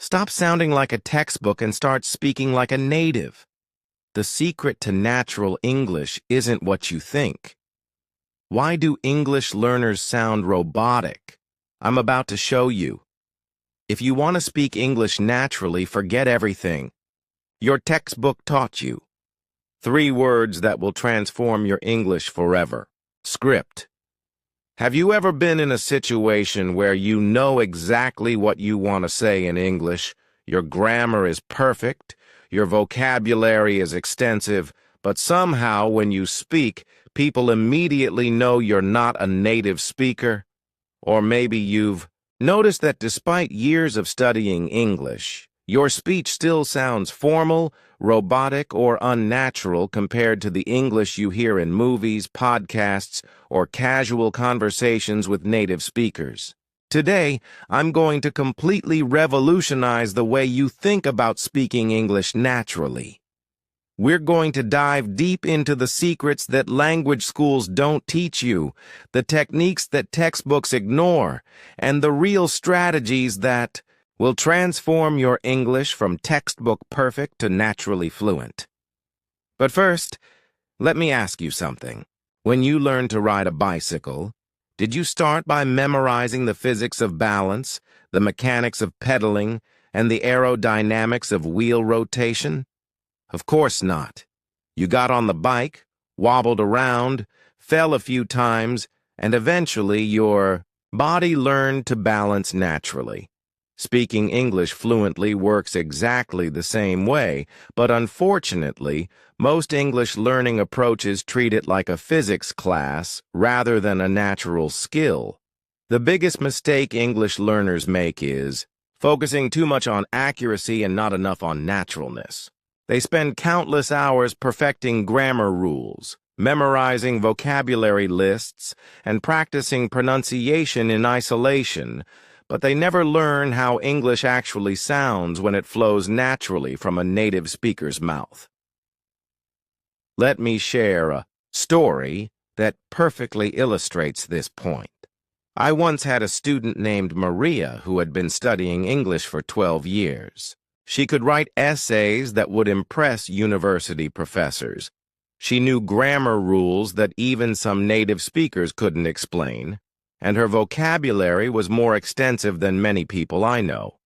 Stop sounding like a textbook and start speaking like a native. The secret to natural English isn't what you think. Why do English learners sound robotic? I'm about to show you. If you want to speak English naturally, forget everything your textbook taught you. 3 words that will transform your English forever. Script. Have you ever been in a situation where you know exactly what you want to say in English? Your grammar is perfect, your vocabulary is extensive, but somehow when you speak, people immediately know you're not a native speaker? Or maybe you've noticed that despite years of studying English, your speech still sounds formal, robotic, or unnatural compared to the English you hear in movies, podcasts, or casual conversations with native speakers. Today, I'm going to completely revolutionize the way you think about speaking English naturally. We're going to dive deep into the secrets that language schools don't teach you, the techniques that textbooks ignore, and the real strategies that will transform your English from textbook perfect to naturally fluent. But first, let me ask you something. When you learned to ride a bicycle, did you start by memorizing the physics of balance, the mechanics of pedaling, and the aerodynamics of wheel rotation? Of course not. You got on the bike, wobbled around, fell a few times, and eventually your body learned to balance naturally. Speaking English fluently works exactly the same way, but unfortunately, most English learning approaches treat it like a physics class rather than a natural skill. The biggest mistake English learners make is focusing too much on accuracy and not enough on naturalness. They spend countless hours perfecting grammar rules, memorizing vocabulary lists, and practicing pronunciation in isolation, but they never learn how English actually sounds when it flows naturally from a native speaker's mouth. Let me share a story that perfectly illustrates this point. I once had a student named Maria who had been studying English for 12 years. She could write essays that would impress university professors. She knew grammar rules that even some native speakers couldn't explain, and her vocabulary was more extensive than many people I know.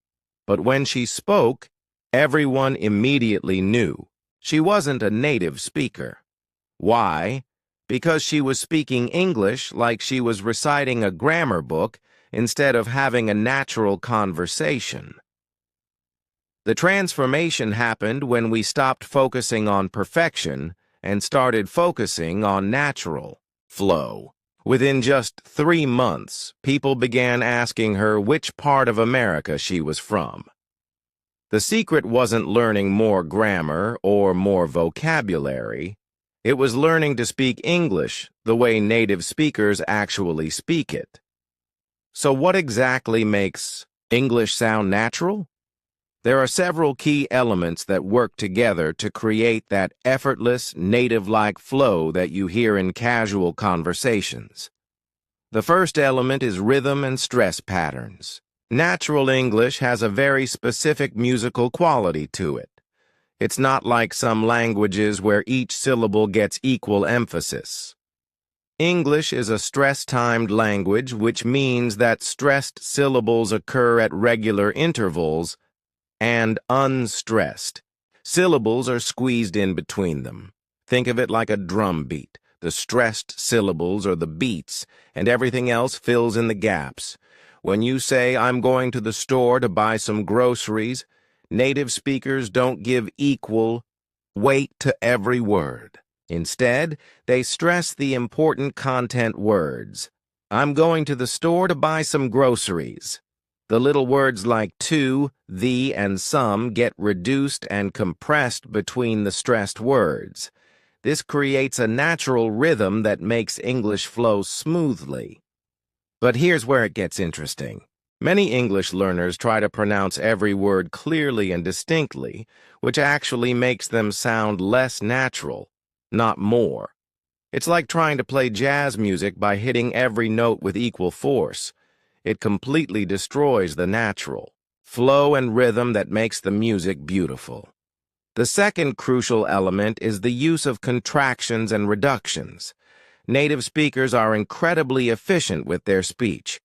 But when she spoke, everyone immediately knew she wasn't a native speaker. Why? Because she was speaking English like she was reciting a grammar book instead of having a natural conversation. The transformation happened when we stopped focusing on perfection and started focusing on natural flow. Within just 3 months, people began asking her which part of America she was from. The secret wasn't learning more grammar or more vocabulary. It was learning to speak English the way native speakers actually speak it. So what exactly makes English sound natural? There are several key elements that work together to create that effortless, native-like flow that you hear in casual conversations. The first element is rhythm and stress patterns. Natural English has a very specific musical quality to it. It's not like some languages where each syllable gets equal emphasis. English is a stress-timed language, which means that stressed syllables occur at regular intervals, and unstressed syllables are squeezed in between them. Think of it like a drum beat. The stressed syllables are the beats, and everything else fills in the gaps. When you say, "I'm going to the store to buy some groceries," native speakers don't give equal weight to every word. Instead, they stress the important content words. "I'm going to the store to buy some groceries." The little words like to, the, and some get reduced and compressed between the stressed words. This creates a natural rhythm that makes English flow smoothly. But here's where it gets interesting. Many English learners try to pronounce every word clearly and distinctly, which actually makes them sound less natural, not more. It's like trying to play jazz music by hitting every note with equal force. It completely destroys the natural flow and rhythm that makes the music beautiful. The second crucial element is the use of contractions and reductions. Native speakers are incredibly efficient with their speech.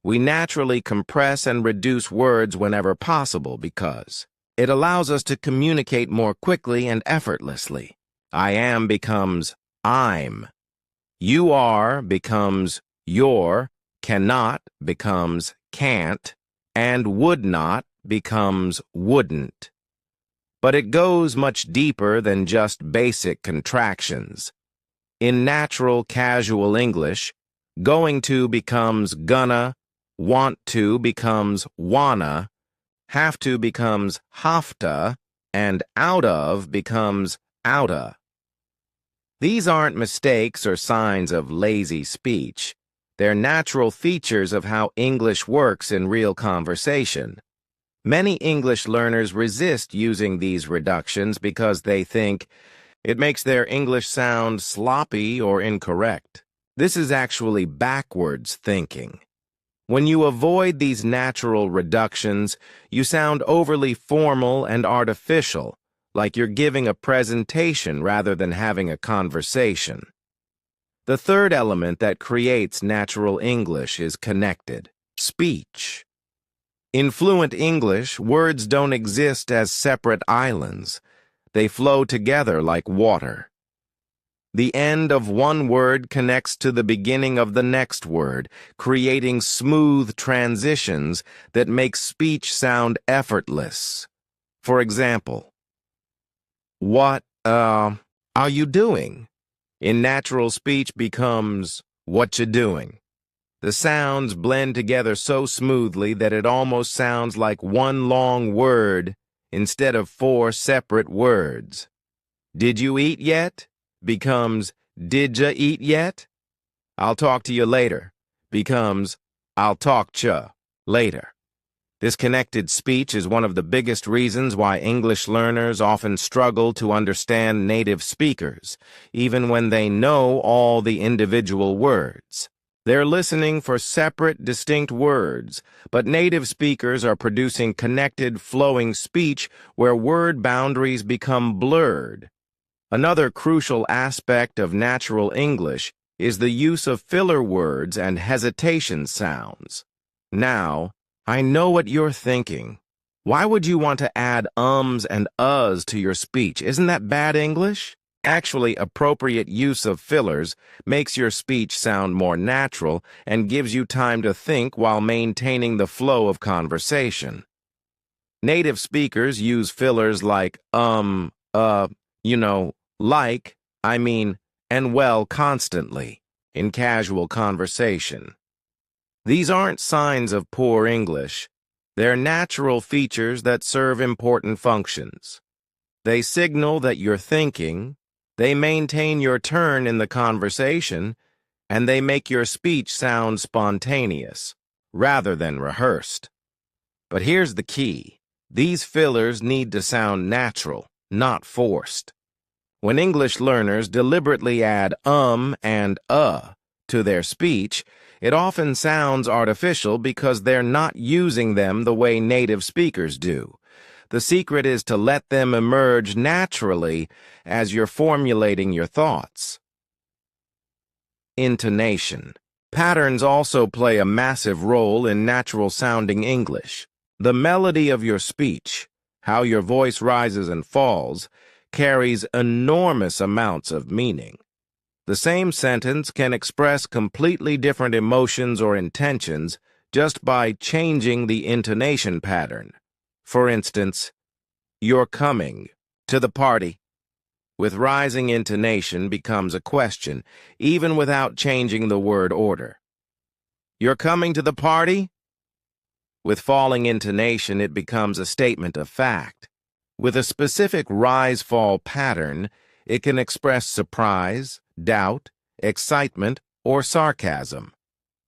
We naturally compress and reduce words whenever possible because it allows us to communicate more quickly and effortlessly. I am becomes I'm. You are becomes your, cannot becomes can't, and would not becomes wouldn't. But it goes much deeper than just basic contractions. In natural, casual English, going to becomes gonna, want to becomes wanna, have to becomes hafta, and out of becomes outa. These aren't mistakes or signs of lazy speech. They're natural features of how English works in real conversation. Many English learners resist using these reductions because they think it makes their English sound sloppy or incorrect. This is actually backwards thinking. When you avoid these natural reductions, you sound overly formal and artificial, like you're giving a presentation rather than having a conversation. The third element that creates natural English is connected speech. In fluent English, words don't exist as separate islands. They flow together like water. The end of one word connects to the beginning of the next word, creating smooth transitions that make speech sound effortless. For example, what, are you doing? In natural speech becomes, what you doing? The sounds blend together so smoothly that it almost sounds like one long word instead of 4 separate words. Did you eat yet? Becomes, did ya eat yet? I'll talk to you later becomes, I'll talk cha later. This connected speech is one of the biggest reasons why English learners often struggle to understand native speakers, even when they know all the individual words. They're listening for separate, distinct words, but native speakers are producing connected, flowing speech where word boundaries become blurred. Another crucial aspect of natural English is the use of filler words and hesitation sounds. Now, I know what you're thinking. Why would you want to add ums and uhs to your speech? Isn't that bad English? Actually, appropriate use of fillers makes your speech sound more natural and gives you time to think while maintaining the flow of conversation. Native speakers use fillers like like, I mean, and well constantly in casual conversation. These aren't signs of poor English. They're natural features that serve important functions. They signal that you're thinking, they maintain your turn in the conversation, and they make your speech sound spontaneous, rather than rehearsed. But here's the key. These fillers need to sound natural, not forced. When English learners deliberately add and to their speech, it often sounds artificial because they're not using them the way native speakers do. The secret is to let them emerge naturally as you're formulating your thoughts. Intonation. Patterns also play a massive role in natural-sounding English. The melody of your speech, how your voice rises and falls, carries enormous amounts of meaning. The same sentence can express completely different emotions or intentions just by changing the intonation pattern. For instance, you're coming to the party. With rising intonation becomes a question, even without changing the word order. You're coming to the party? With falling intonation, it becomes a statement of fact. With a specific rise-fall pattern, it can express surprise, doubt, excitement, or sarcasm.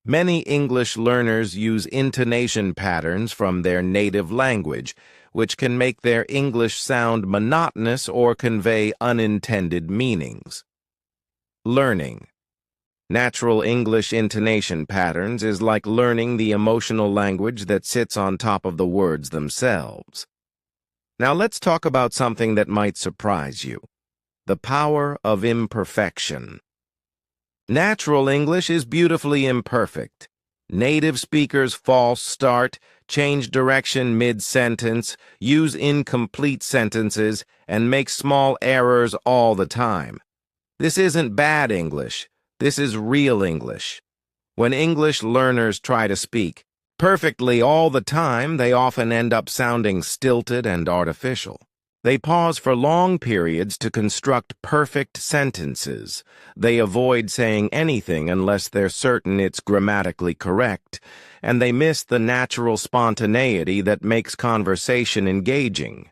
Many English learners use intonation patterns from their native language, which can make their English sound monotonous or convey unintended meanings. Learning. Natural English intonation patterns is like learning the emotional language that sits on top of the words themselves. Now let's talk about something that might surprise you: the power of imperfection. Natural English is beautifully imperfect. Native speakers false start, change direction mid-sentence, use incomplete sentences, and make small errors all the time. This isn't bad English. This is real English. When English learners try to speak perfectly all the time, they often end up sounding stilted and artificial. They pause for long periods to construct perfect sentences. They avoid saying anything unless they're certain it's grammatically correct, and they miss the natural spontaneity that makes conversation engaging.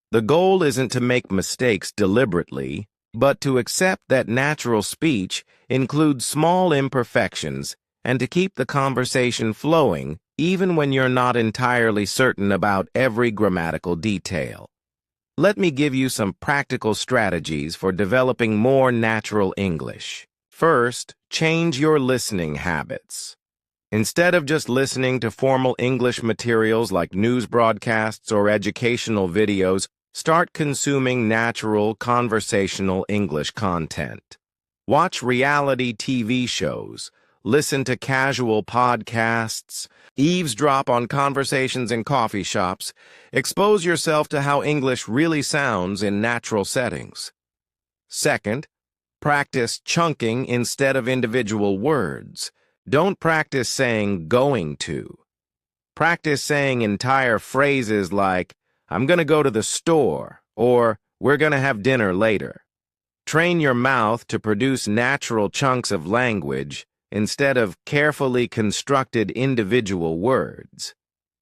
The goal isn't to make mistakes deliberately, but to accept that natural speech includes small imperfections and to keep the conversation flowing even when you're not entirely certain about every grammatical detail. Let me give you some practical strategies for developing more natural English. First, change your listening habits. Instead of just listening to formal English materials like news broadcasts or educational videos, start consuming natural, conversational English content. Watch reality TV shows, listen to casual podcasts, eavesdrop on conversations in coffee shops. Expose yourself to how English really sounds in natural settings. Second, practice chunking instead of individual words. Don't practice saying going to. Practice saying entire phrases like, I'm going to go to the store, or we're going to have dinner later. Train your mouth to produce natural chunks of language instead of carefully constructed individual words.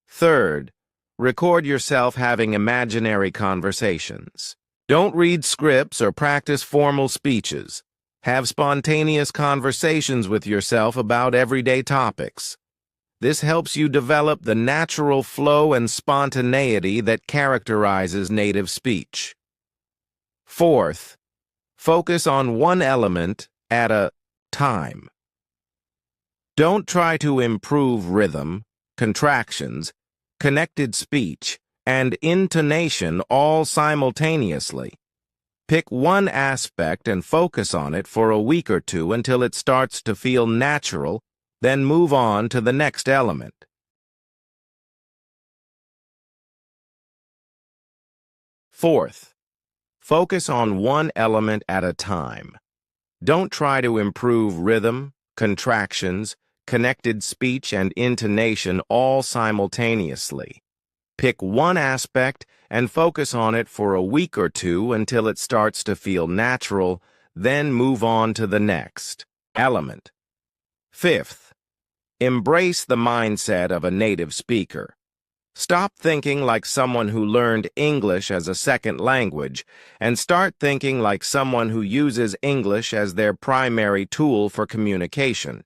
Third, record yourself having imaginary conversations. Don't read scripts or practice formal speeches. Have spontaneous conversations with yourself about everyday topics. This helps you develop the natural flow and spontaneity that characterizes native speech. Fourth, focus on one element at a time. Don't try to improve rhythm, contractions, connected speech, and intonation all simultaneously. Pick one aspect and focus on it for a week or two until it starts to feel natural, then move on to the next element. Fourth, focus on one element at a time. Don't try to improve rhythm, contractions, connected speech, and intonation all simultaneously. Pick one aspect and focus on it for a week or two until it starts to feel natural, then move on to the next element. Fifth, embrace the mindset of a native speaker. Stop thinking like someone who learned English as a second language and start thinking like someone who uses English as their primary tool for communication.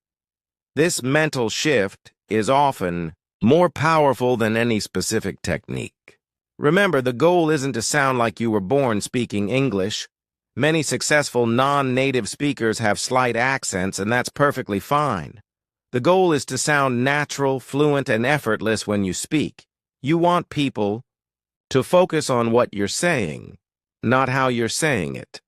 This mental shift is often more powerful than any specific technique. Remember, the goal isn't to sound like you were born speaking English. Many successful non-native speakers have slight accents, and that's perfectly fine. The goal is to sound natural, fluent, and effortless when you speak. You want people to focus on what you're saying, not how you're saying it.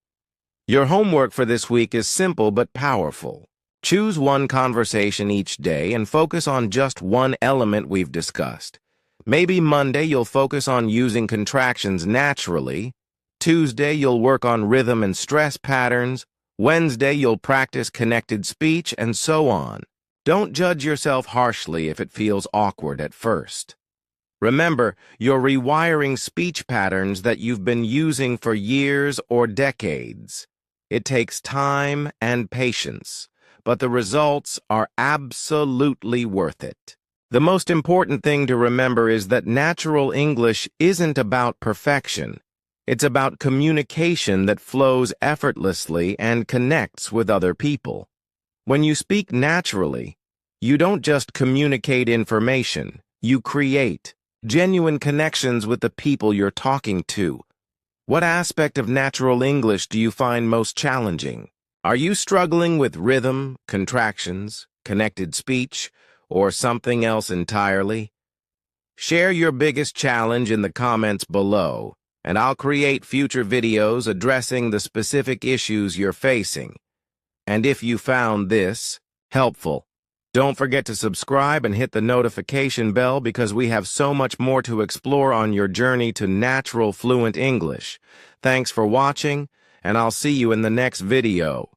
Your homework for this week is simple but powerful. Choose one conversation each day and focus on just one element we've discussed. Maybe Monday you'll focus on using contractions naturally. Tuesday you'll work on rhythm and stress patterns. Wednesday you'll practice connected speech, and so on. Don't judge yourself harshly if it feels awkward at first. Remember, you're rewiring speech patterns that you've been using for years or decades. It takes time and patience, but the results are absolutely worth it. The most important thing to remember is that natural English isn't about perfection. It's about communication that flows effortlessly and connects with other people. When you speak naturally, you don't just communicate information, you create genuine connections with the people you're talking to. What aspect of natural English do you find most challenging? Are you struggling with rhythm, contractions, connected speech, or something else entirely? Share your biggest challenge in the comments below, and I'll create future videos addressing the specific issues you're facing. And if you found this helpful, don't forget to subscribe and hit the notification bell because we have so much more to explore on your journey to natural fluent English. Thanks for watching, and I'll see you in the next video.